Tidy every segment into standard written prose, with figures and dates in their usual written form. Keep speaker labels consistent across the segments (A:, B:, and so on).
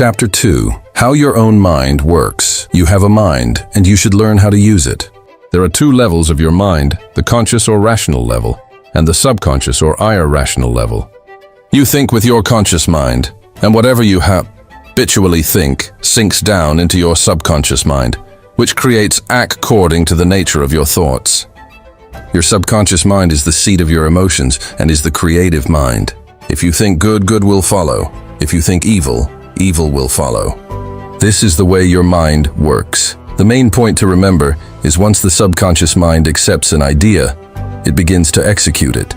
A: Chapter 2. How your own mind works. You have a mind, and you should learn how to use it. There are two levels of your mind, the conscious or rational level, and the subconscious or irrational level. You think with your conscious mind, and whatever you habitually think sinks down into your subconscious mind, which creates according to the nature of your thoughts. Your subconscious mind is the seat of your emotions and is the creative mind. If you think good, good will follow. If you think evil, evil will follow. This is the way your mind works. The main point to remember is once the subconscious mind accepts an idea, it begins to execute it.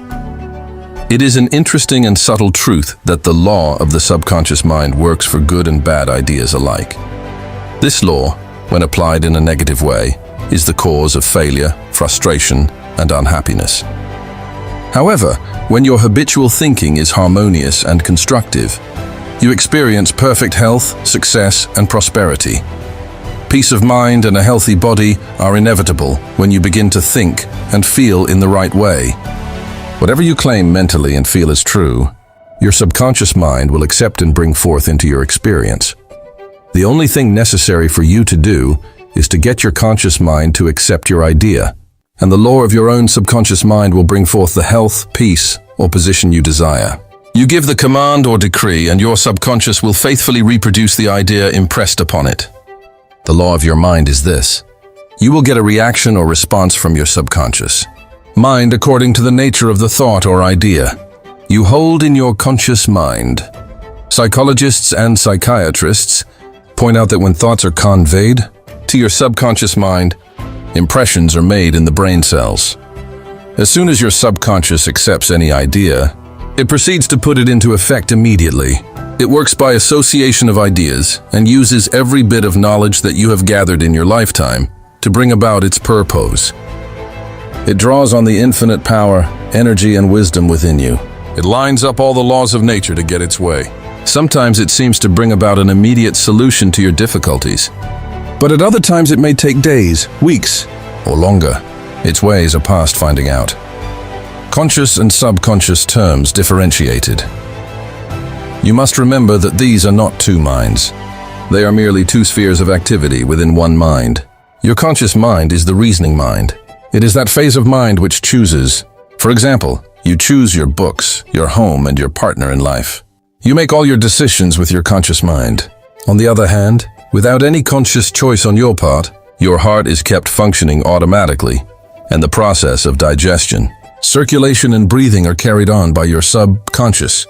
A: It is an interesting and subtle truth that the law of the subconscious mind works for good and bad ideas alike. This law, when applied in a negative way, is the cause of failure, frustration, and unhappiness. However, when your habitual thinking is harmonious and constructive, you experience perfect health, success, and prosperity. Peace of mind and a healthy body are inevitable when you begin to think and feel in the right way. Whatever you claim mentally and feel is true, your subconscious mind will accept and bring forth into your experience. The only thing necessary for you to do is to get your conscious mind to accept your idea, and the law of your own subconscious mind will bring forth the health, peace, or position you desire. You give the command or decree, and your subconscious will faithfully reproduce the idea impressed upon it. The law of your mind is this: you will get a reaction or response from your subconscious mind according to the nature of the thought or idea you hold in your conscious mind. Psychologists and psychiatrists point out that when thoughts are conveyed to your subconscious mind, impressions are made in the brain cells. As soon as your subconscious accepts any idea, it proceeds to put it into effect immediately. It works by association of ideas and uses every bit of knowledge that you have gathered in your lifetime to bring about its purpose. It draws on the infinite power, energy, and wisdom within you. It lines up all the laws of nature to get its way. Sometimes it seems to bring about an immediate solution to your difficulties, but at other times it may take days, weeks, or longer. Its ways are past finding out. Conscious and subconscious terms differentiated. You must remember that these are not two minds. They are merely two spheres of activity within one mind. Your conscious mind is the reasoning mind. It is that phase of mind which chooses. For example, you choose your books, your home, and your partner in life. You make all your decisions with your conscious mind. On the other hand, without any conscious choice on your part, your heart is kept functioning automatically, and the process of digestion, circulation, and breathing are carried on by your subconscious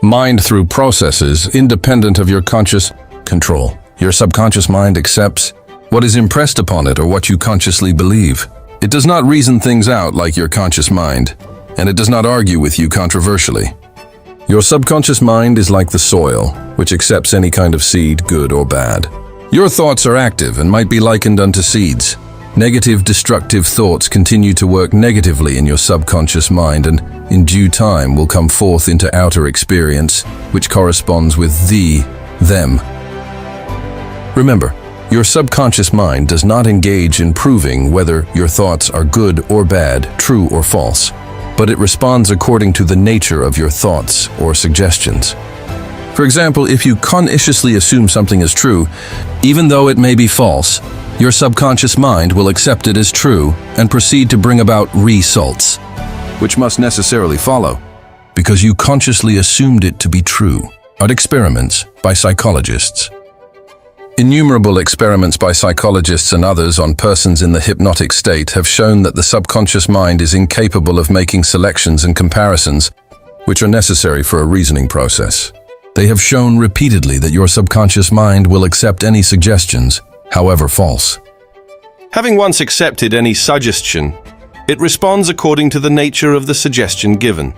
A: mind through processes independent of your conscious control. Your subconscious mind accepts what is impressed upon it or what you consciously believe. It does not reason things out like your conscious mind, and it does not argue with you controversially. Your subconscious mind is like the soil, which accepts any kind of seed, good or bad. Your thoughts are active and might be likened unto seeds. Negative, destructive thoughts continue to work negatively in your subconscious mind and, in due time, will come forth into outer experience, which corresponds with them. Remember, your subconscious mind does not engage in proving whether your thoughts are good or bad, true or false, but it responds according to the nature of your thoughts or suggestions. For example, if you consciously assume something is true, even though it may be false, your subconscious mind will accept it as true and proceed to bring about results, which must necessarily follow, because you consciously assumed it to be true. Experiments by psychologists. Innumerable experiments by psychologists and others on persons in the hypnotic state have shown that the subconscious mind is incapable of making selections and comparisons, which are necessary for a reasoning process. They have shown repeatedly that your subconscious mind will accept any suggestions, however false.
B: Having once accepted any suggestion, it responds according to the nature of the suggestion given.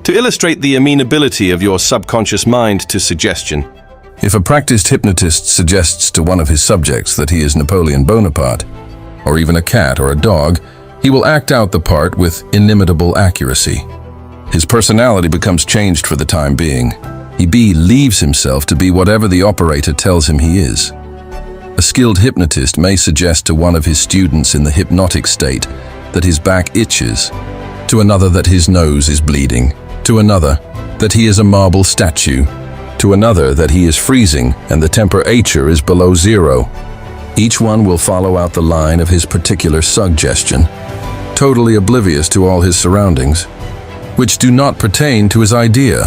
B: To illustrate the amenability of your subconscious mind to suggestion,
A: if a practiced hypnotist suggests to one of his subjects that he is Napoleon Bonaparte, or even a cat or a dog, he will act out the part with inimitable accuracy. His personality becomes changed for the time being. He believes himself to be whatever the operator tells him he is. A skilled hypnotist may suggest to one of his students in the hypnotic state that his back itches, to another that his nose is bleeding, to another that he is a marble statue, to another that he is freezing and the temperature is below zero. Each one will follow out the line of his particular suggestion, totally oblivious to all his surroundings, which do not pertain to his idea.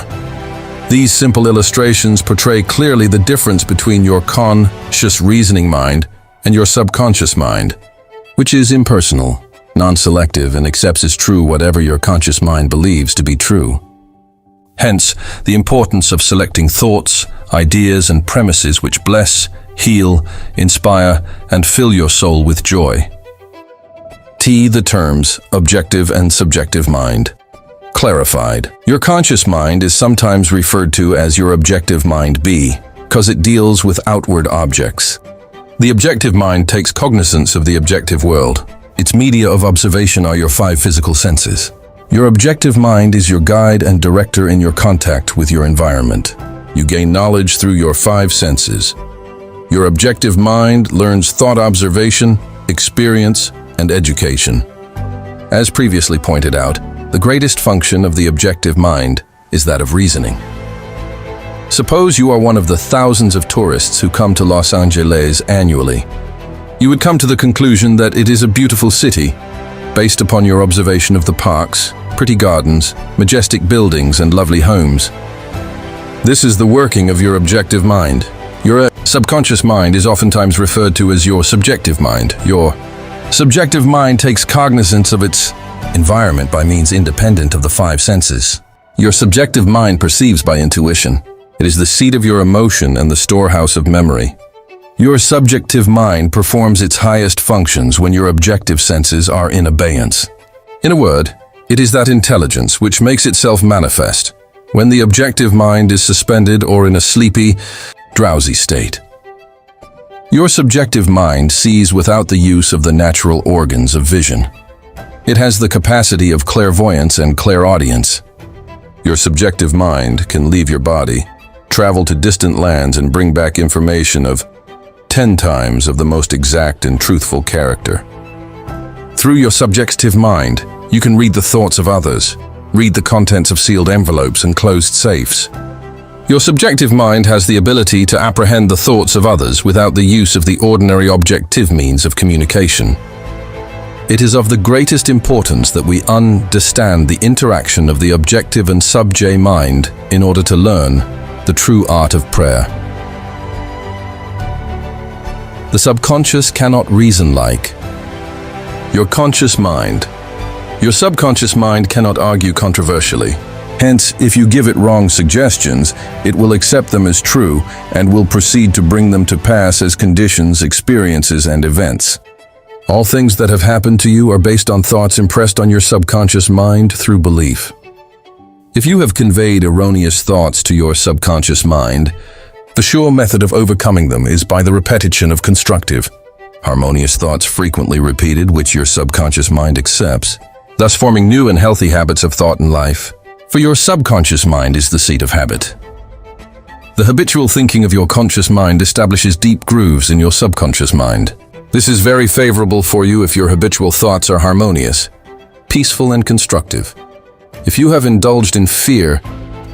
A: These simple illustrations portray clearly the difference between your conscious reasoning mind and your subconscious mind, which is impersonal, non-selective, and accepts as true whatever your conscious mind believes to be true. Hence, the importance of selecting thoughts, ideas, and premises which bless, heal, inspire, and fill your soul with joy. The terms objective and subjective mind. Clarified. Your conscious mind is sometimes referred to as your objective mind B, because it deals with outward objects. The objective mind takes cognizance of the objective world. Its media of observation are your 5 physical senses. Your objective mind is your guide and director in your contact with your environment. You gain knowledge through your 5 senses. Your objective mind learns thought observation, experience, and education. As previously pointed out, the greatest function of the objective mind is that of reasoning. Suppose you are one of the thousands of tourists who come to Los Angeles annually. You would come to the conclusion that it is a beautiful city, based upon your observation of the parks, pretty gardens, majestic buildings, and lovely homes. This is the working of your objective mind. Your subconscious mind is oftentimes referred to as your subjective mind. Your subjective mind takes cognizance of its environment by means independent of the 5 senses. Your subjective mind perceives by intuition. It is the seat of your emotion and the storehouse of memory. Your subjective mind performs its highest functions when your objective senses are in abeyance. In a word, it is that intelligence which makes itself manifest when the objective mind is suspended or in a sleepy, drowsy state. Your subjective mind sees without the use of the natural organs of vision. It has the capacity of clairvoyance and clairaudience. Your subjective mind can leave your body, travel to distant lands, and bring back information of 10 times of the most exact and truthful character. Through your subjective mind, you can read the thoughts of others, read the contents of sealed envelopes and closed safes. Your subjective mind has the ability to apprehend the thoughts of others without the use of the ordinary objective means of communication. It is of the greatest importance that we understand the interaction of the objective and subjective mind in order to learn the true art of prayer. The subconscious cannot reason like your conscious mind. Your subconscious mind cannot argue controversially. Hence, if you give it wrong suggestions, it will accept them as true and will proceed to bring them to pass as conditions, experiences, and events. All things that have happened to you are based on thoughts impressed on your subconscious mind through belief. If you have conveyed erroneous thoughts to your subconscious mind, the sure method of overcoming them is by the repetition of constructive, harmonious thoughts frequently repeated which your subconscious mind accepts, thus forming new and healthy habits of thought and life. For your subconscious mind is the seat of habit. The habitual thinking of your conscious mind establishes deep grooves in your subconscious mind. This is very favorable for you if your habitual thoughts are harmonious, peaceful, and constructive. If you have indulged in fear,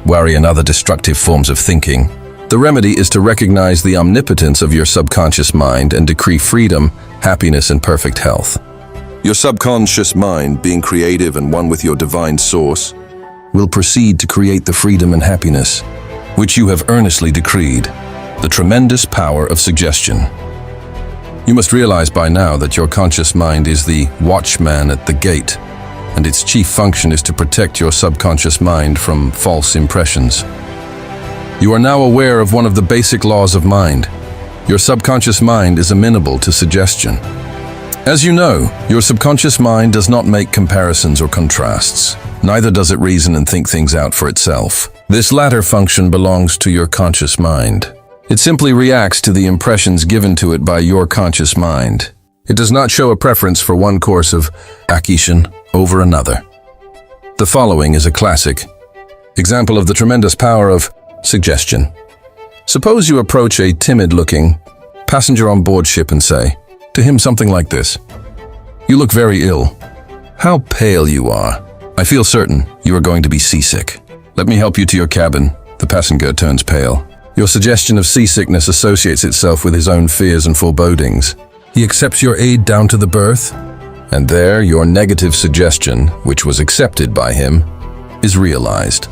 A: worry, and other destructive forms of thinking, the remedy is to recognize the omnipotence of your subconscious mind and decree freedom, happiness, and perfect health. Your subconscious mind, being creative and one with your divine source, will proceed to create the freedom and happiness which you have earnestly decreed. The tremendous power of suggestion. You must realize by now that your conscious mind is the watchman at the gate, and its chief function is to protect your subconscious mind from false impressions. You are now aware of one of the basic laws of mind. Your subconscious mind is amenable to suggestion. As you know, your subconscious mind does not make comparisons or contrasts. Neither does it reason and think things out for itself. This latter function belongs to your conscious mind. It simply reacts to the impressions given to it by your conscious mind. It does not show a preference for one course of action over another. The following is a classic example of the tremendous power of suggestion. Suppose you approach a timid-looking passenger on board ship and say to him something like this: "You look very ill. How pale you are. I feel certain you are going to be seasick. Let me help you to your cabin." The passenger turns pale. Your suggestion of seasickness associates itself with his own fears and forebodings. He accepts your aid down to the berth, and there your negative suggestion, which was accepted by him, is realized.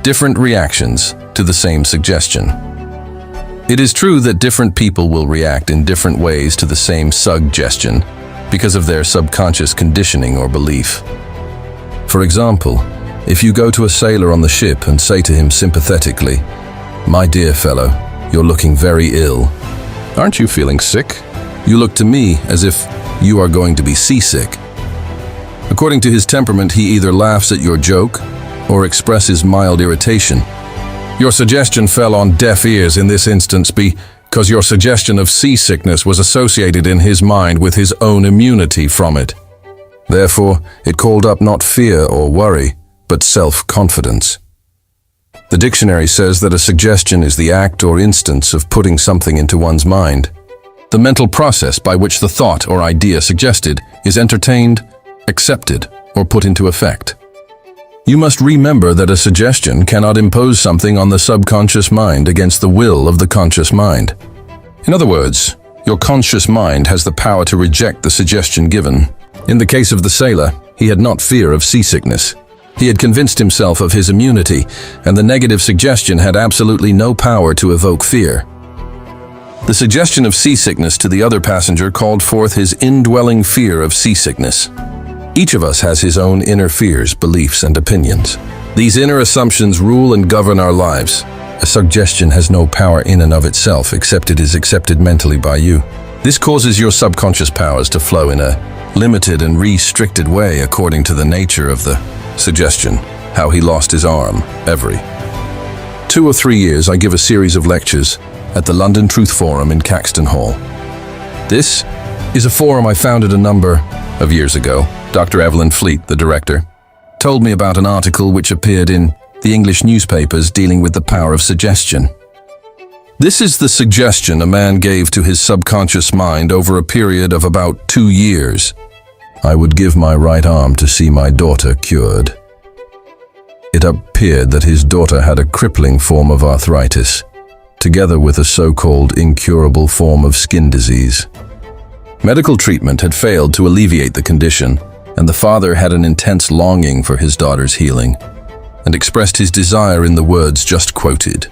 A: Different reactions to the same suggestion. It is true that different people will react in different ways to the same suggestion because of their subconscious conditioning or belief. For example, if you go to a sailor on the ship and say to him sympathetically, "My dear fellow, you're looking very ill. Aren't you feeling sick? You look to me as if you are going to be seasick." According to his temperament, he either laughs at your joke or expresses mild irritation. Your suggestion fell on deaf ears in this instance because your suggestion of seasickness was associated in his mind with his own immunity from it. Therefore, it called up not fear or worry, but self-confidence. The dictionary says that a suggestion is the act or instance of putting something into one's mind. The mental process by which the thought or idea suggested is entertained, accepted, or put into effect. You must remember that a suggestion cannot impose something on the subconscious mind against the will of the conscious mind. In other words, your conscious mind has the power to reject the suggestion given. In the case of the sailor, he had not fear of seasickness. He had convinced himself of his immunity, and the negative suggestion had absolutely no power to evoke fear. The suggestion of seasickness to the other passenger called forth his indwelling fear of seasickness. Each of us has his own inner fears, beliefs, and opinions. These inner assumptions rule and govern our lives. A suggestion has no power in and of itself, except it is accepted mentally by you. This causes your subconscious powers to flow in a limited and restricted way according to the nature of the suggestion. How he lost his arm. Every 2 or 3 years, I give a series of lectures at the London Truth Forum in Caxton Hall. This is a forum I founded a number of years ago. Dr. Evelyn Fleet, the director, told me about an article which appeared in the English newspapers dealing with the power of suggestion. This is the suggestion a man gave to his subconscious mind over a period of about 2 years. I would give my right arm to see my daughter cured. It appeared that his daughter had a crippling form of arthritis, together with a so-called incurable form of skin disease. Medical treatment had failed to alleviate the condition, and the father had an intense longing for his daughter's healing, and expressed his desire in the words just quoted.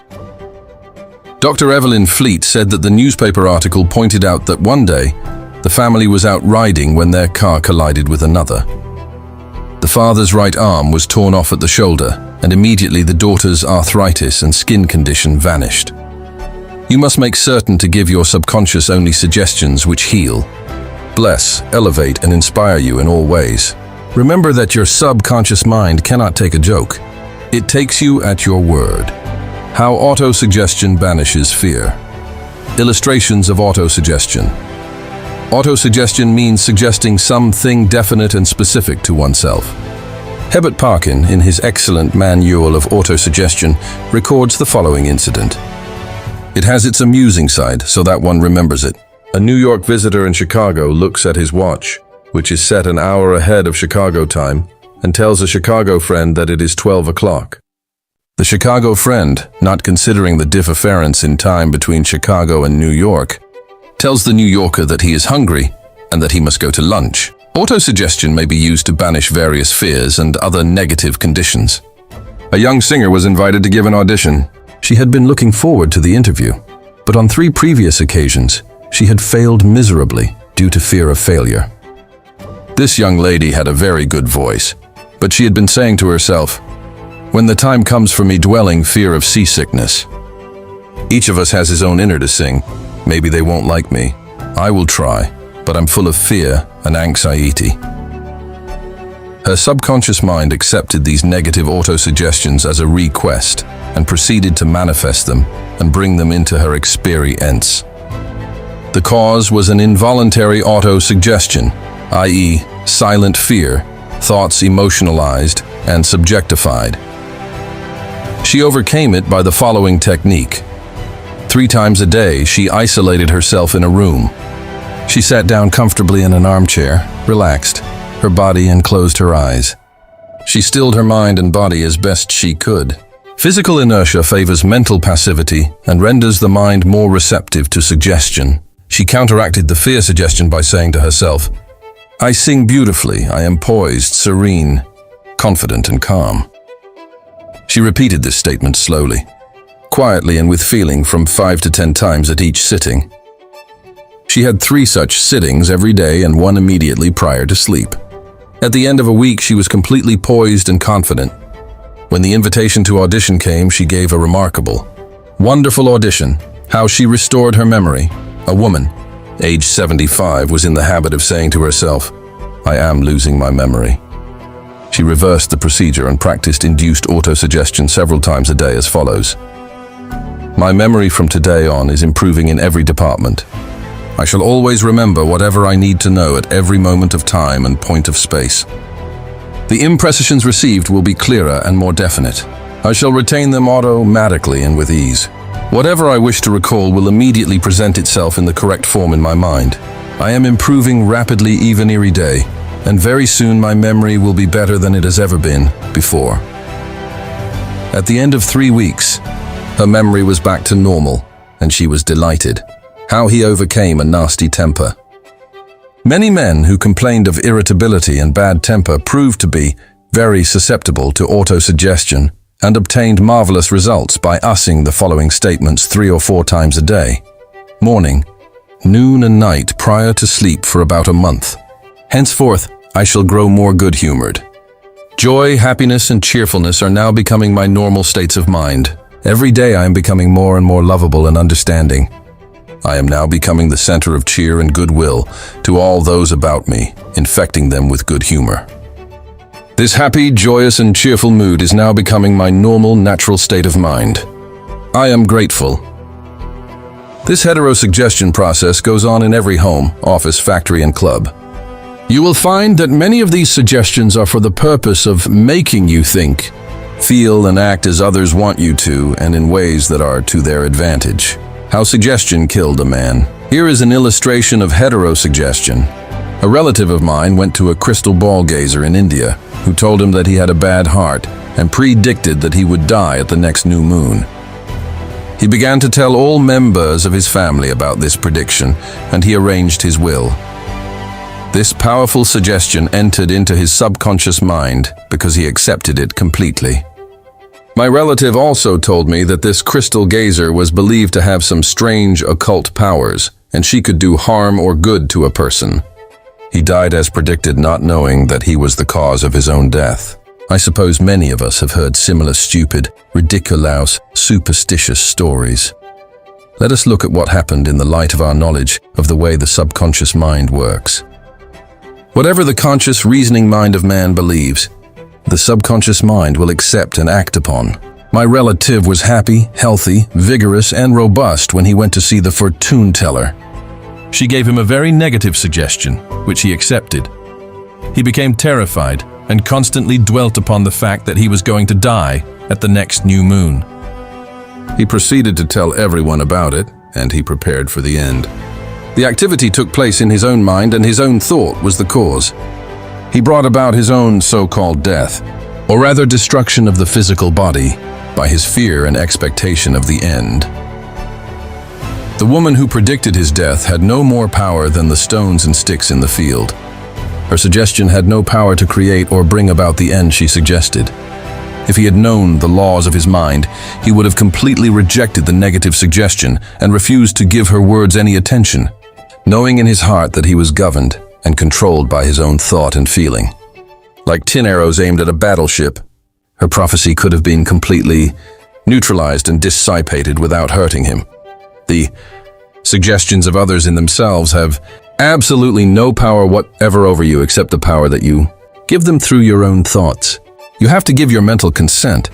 A: Dr. Evelyn Fleet said that the newspaper article pointed out that one day, the family was out riding when their car collided with another. The father's right arm was torn off at the shoulder, and immediately the daughter's arthritis and skin condition vanished. You must make certain to give your subconscious only suggestions which heal, bless, elevate, and inspire you in all ways. Remember that your subconscious mind cannot take a joke. It takes you at your word. How autosuggestion banishes fear. Illustrations of autosuggestion. Autosuggestion means suggesting something definite and specific to oneself. Herbert Parkin, in his excellent manual of autosuggestion, records the following incident. It has its amusing side, so that one remembers it. A New York visitor in Chicago looks at his watch, which is set an hour ahead of Chicago time, and tells a Chicago friend that it is 12 o'clock. The Chicago friend, not considering the difference in time between Chicago and New York, tells the New Yorker that he is hungry and that he must go to lunch. Autosuggestion may be used to banish various fears and other negative conditions. A young singer was invited to give an audition. She had been looking forward to the interview, but on 3 previous occasions, she had failed miserably due to fear of failure. This young lady had a very good voice, but she had been saying to herself, "When the time comes for me dwelling fear of seasickness." Each of us has his own inner to sing. Maybe they won't like me. I will try, but I'm full of fear and anxiety. Her subconscious mind accepted these negative autosuggestions as a request and proceeded to manifest them and bring them into her experience. The cause was an involuntary autosuggestion, i.e., silent fear, thoughts emotionalized and subjectified. She overcame it by the following technique. 3 times a day, she isolated herself in a room. She sat down comfortably in an armchair, relaxed her body and closed her eyes. She stilled her mind and body as best she could, Physical inertia favors mental passivity and renders the mind more receptive to suggestion. She counteracted the fear suggestion by saying to herself, "I sing beautifully, I am poised, serene, confident and calm." She repeated this statement slowly, quietly and with feeling from 5 to 10 times at each sitting. She had 3 such sittings every day and 1 immediately prior to sleep. At the end of a week, she was completely poised and confident. When the invitation to audition came, she gave a remarkable, wonderful audition. How she restored her memory. A woman, age 75, was in the habit of saying to herself, "I am losing my memory." She reversed the procedure and practiced induced autosuggestion several times a day as follows. "My memory from today on is improving in every department. I shall always remember whatever I need to know at every moment of time and point of space. The impressions received will be clearer and more definite. I shall retain them automatically and with ease. Whatever I wish to recall will immediately present itself in the correct form in my mind. I am improving rapidly even every day, and very soon my memory will be better than it has ever been before." At the end of 3 weeks, her memory was back to normal, and she was delighted. How he overcame a nasty temper. Many men who complained of irritability and bad temper proved to be very susceptible to autosuggestion and obtained marvelous results by ussing the following statements 3 or 4 times a day. Morning, noon and night prior to sleep for about a month. Henceforth, I shall grow more good-humored. Joy, happiness, and cheerfulness are now becoming my normal states of mind. Every day I am becoming more and more lovable and understanding. I am now becoming the center of cheer and goodwill to all those about me, infecting them with good humor. This happy, joyous, and cheerful mood is now becoming my normal, natural state of mind. I am grateful. This heterosuggestion process goes on in every home, office, factory, and club. You will find that many of these suggestions are for the purpose of making you think, feel, and act as others want you to, and in ways that are to their advantage. How suggestion killed a man. Here is an illustration of heterosuggestion. A relative of mine went to a crystal ball gazer in India who told him that he had a bad heart and predicted that he would die at the next new moon. He began to tell all members of his family about this prediction, and he arranged his will. This powerful suggestion entered into his subconscious mind because he accepted it completely. My relative also told me that this crystal gazer was believed to have some strange occult powers, and she could do harm or good to a person. He died as predicted, not knowing that he was the cause of his own death. I suppose many of us have heard similar stupid, ridiculous, superstitious stories. Let us look at what happened in the light of our knowledge of the way the subconscious mind works. Whatever the conscious, reasoning mind of man believes, the subconscious mind will accept and act upon. My relative was happy, healthy, vigorous, and robust when he went to see the fortune teller. She gave him a very negative suggestion, which he accepted. He became terrified and constantly dwelt upon the fact that he was going to die at the next new moon. He proceeded to tell everyone about it, and he prepared for the end. The activity took place in his own mind, and his own thought was the cause. He brought about his own so-called death, or rather destruction of the physical body, by his fear and expectation of the end. The woman who predicted his death had no more power than the stones and sticks in the field. Her suggestion had no power to create or bring about the end she suggested. If he had known the laws of his mind, he would have completely rejected the negative suggestion and refused to give her words any attention, knowing in his heart that he was governed and controlled by his own thought and feeling. Like tin arrows aimed at a battleship, her prophecy could have been completely neutralized and dissipated without hurting him. The suggestions of others in themselves have absolutely no power whatever over you except the power that you give them through your own thoughts. You have to give your mental consent.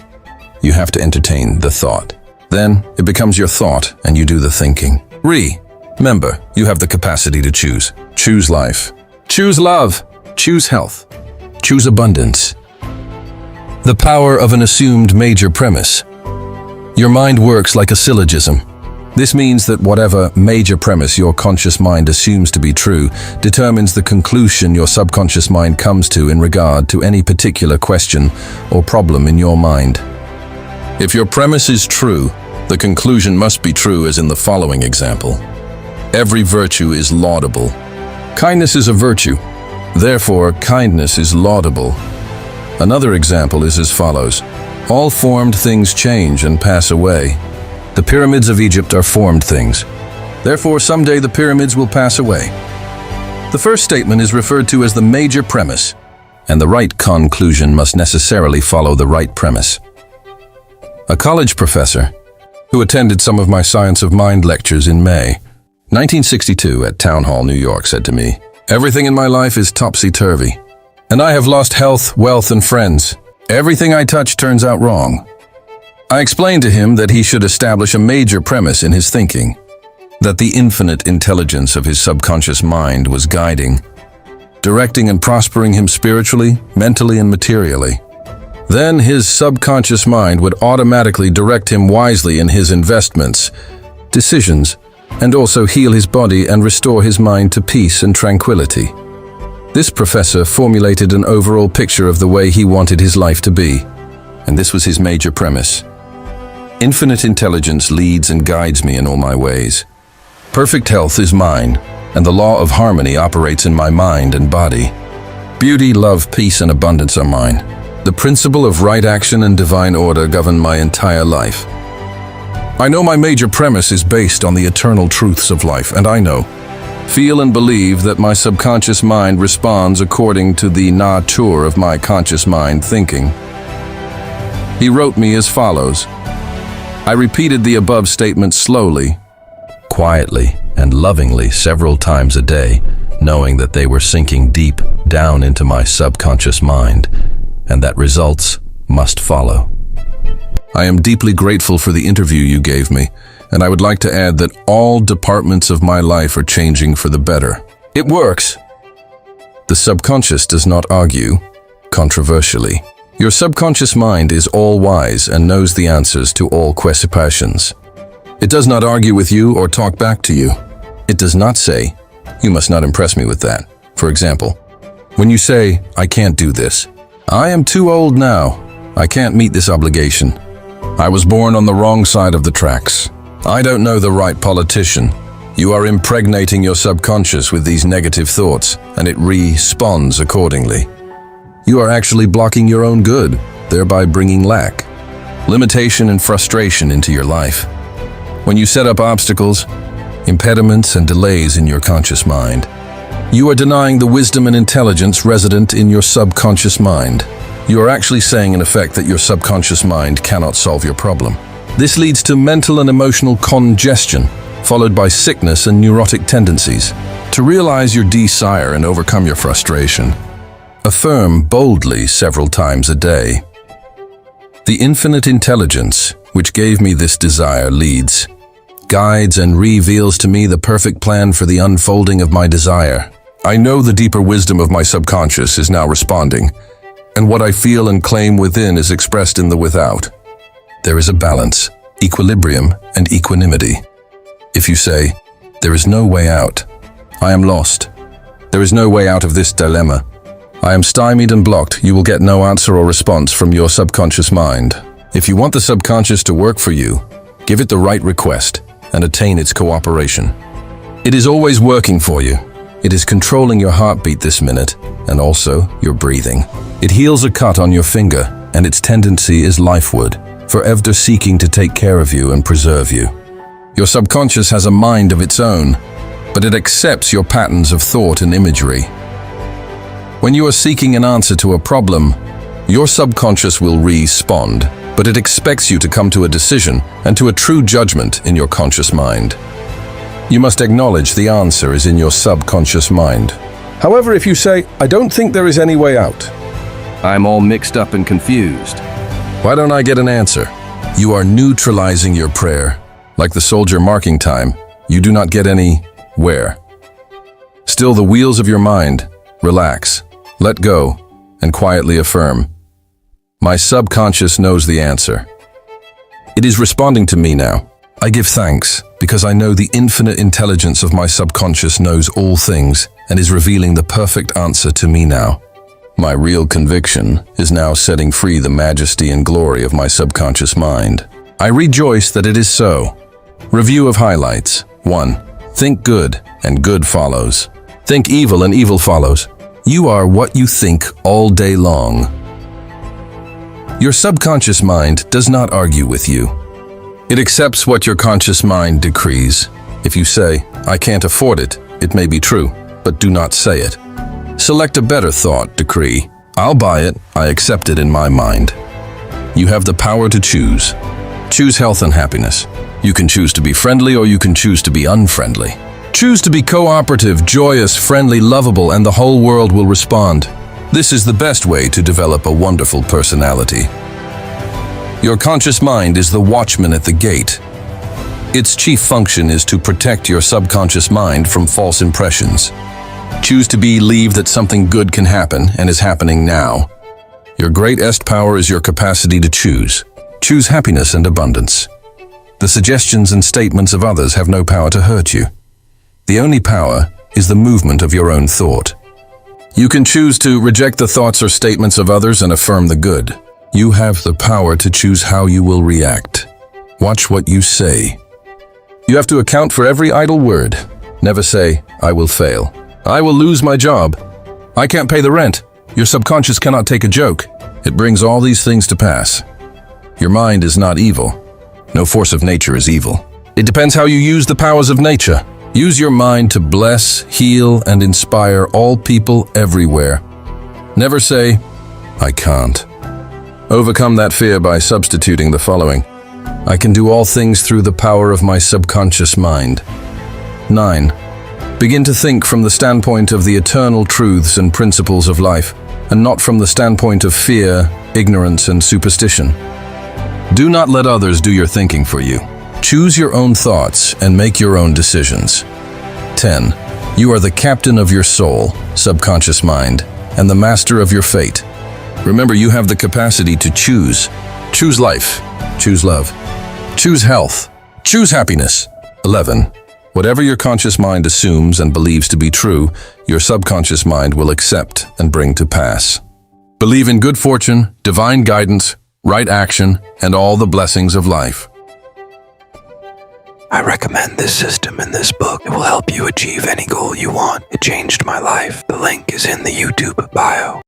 A: You have to entertain the thought. Then it becomes your thought and you do the thinking. Remember, you have the capacity to choose. Choose life. Choose love. Choose health. Choose abundance. The power of an assumed major premise. Your mind works like a syllogism. This means that whatever major premise your conscious mind assumes to be true determines the conclusion your subconscious mind comes to in regard to any particular question or problem in your mind. If your premise is true, the conclusion must be true, as in the following example. Every virtue is laudable. Kindness is a virtue. Therefore, kindness is laudable. Another example is as follows. All formed things change and pass away. The pyramids of Egypt are formed things. Therefore, someday the pyramids will pass away. The first statement is referred to as the major premise, and the right conclusion must necessarily follow the right premise. A college professor, who attended some of my Science of Mind lectures in May 1962 at Town Hall, New York, said to me, "Everything in my life is topsy-turvy, and I have lost health, wealth, and friends. Everything I touch turns out wrong." I explained to him that he should establish a major premise in his thinking, that the infinite intelligence of his subconscious mind was guiding, directing and prospering him spiritually, mentally, and materially. Then his subconscious mind would automatically direct him wisely in his investments, decisions, and also heal his body and restore his mind to peace and tranquility. This professor formulated an overall picture of the way he wanted his life to be, and this was his major premise. Infinite intelligence leads and guides me in all my ways. Perfect health is mine, and the law of harmony operates in my mind and body. Beauty, love, peace, and abundance are mine. The principle of right action and divine order govern my entire life. I know my major premise is based on the eternal truths of life, and I know, feel and believe that my subconscious mind responds according to the nature of my conscious mind thinking. He wrote me as follows. I repeated the above statement slowly, quietly, and lovingly several times a day, knowing that they were sinking deep down into my subconscious mind, and that results must follow. I am deeply grateful for the interview you gave me, and I would like to add that all departments of my life are changing for the better. It works. The subconscious does not argue controversially. Your subconscious mind is all-wise and knows the answers to all questions. It does not argue with you or talk back to you. It does not say, "You must not impress me with that." For example, when you say, "I can't do this," "I am too old now. I can't meet this obligation. I was born on the wrong side of the tracks. I don't know the right politician." You are impregnating your subconscious with these negative thoughts, and it responds accordingly. You are actually blocking your own good, thereby bringing lack, limitation, and frustration into your life. When you set up obstacles, impediments, and delays in your conscious mind, you are denying the wisdom and intelligence resident in your subconscious mind. You are actually saying, in effect, that your subconscious mind cannot solve your problem. This leads to mental and emotional congestion, followed by sickness and neurotic tendencies. To realize your desire and overcome your frustration, affirm boldly several times a day. The infinite intelligence, which gave me this desire, leads, guides, and reveals to me the perfect plan for the unfolding of my desire. I know the deeper wisdom of my subconscious is now responding, and what I feel and claim within is expressed in the without. There is a balance, equilibrium, and equanimity. If you say, "There is no way out. I am lost. There is no way out of this dilemma. I am stymied and blocked," you will get no answer or response from your subconscious mind. If you want the subconscious to work for you, give it the right request and attain its cooperation. It is always working for you. It is controlling your heartbeat this minute, and also your breathing. It heals a cut on your finger, and its tendency is lifeward, forever seeking to take care of you and preserve you. Your subconscious has a mind of its own, but it accepts your patterns of thought and imagery. When you are seeking an answer to a problem, your subconscious will respond, but it expects you to come to a decision and to a true judgment in your conscious mind. You must acknowledge the answer is in your subconscious mind. However, if you say, "I don't think there is any way out. I'm all mixed up and confused. Why don't I get an answer?" You are neutralizing your prayer. Like the soldier marking time, you do not get anywhere. Still, the wheels of your mind, relax, let go, and quietly affirm, "My subconscious knows the answer. It is responding to me now. I give thanks because I know the infinite intelligence of my subconscious knows all things and is revealing the perfect answer to me now. My real conviction is now setting free the majesty and glory of my subconscious mind. I rejoice that it is so. Review of highlights. 1. Think good, and good follows. Think evil, and evil follows. You are what you think all day long. Your subconscious mind does not argue with you. It accepts what your conscious mind decrees. If you say, "I can't afford it," it may be true, but do not say it. Select a better thought, decree. "I'll buy it, I accept it in my mind." You have the power to choose. Choose health and happiness. You can choose to be friendly or you can choose to be unfriendly. Choose to be cooperative, joyous, friendly, lovable, and the whole world will respond. This is the best way to develop a wonderful personality. Your conscious mind is the watchman at the gate. Its chief function is to protect your subconscious mind from false impressions. Choose to believe that something good can happen and is happening now. Your greatest power is your capacity to choose. Choose happiness and abundance. The suggestions and statements of others have no power to hurt you. The only power is the movement of your own thought. You can choose to reject the thoughts or statements of others and affirm the good. You have the power to choose how you will react. Watch what you say. You have to account for every idle word. Never say, "I will fail. I will lose my job. I can't pay the rent." Your subconscious cannot take a joke. It brings all these things to pass. Your mind is not evil. No force of nature is evil. It depends how you use the powers of nature. Use your mind to bless, heal, and inspire all people everywhere. Never say, "I can't." Overcome that fear by substituting the following. I can do all things through the power of my subconscious mind. 9. Begin to think from the standpoint of the eternal truths and principles of life, and not from the standpoint of fear, ignorance, and superstition. Do not let others do your thinking for you. Choose your own thoughts and make your own decisions. 10. You are the captain of your soul, subconscious mind, and the master of your fate. Remember, you have the capacity to choose. Choose life. Choose love. Choose health. Choose happiness. 11. Whatever your conscious mind assumes and believes to be true, your subconscious mind will accept and bring to pass. Believe in good fortune, divine guidance, right action, and all the blessings of life.
C: I recommend this system in this book. It will help you achieve any goal you want. It changed my life. The link is in the YouTube bio.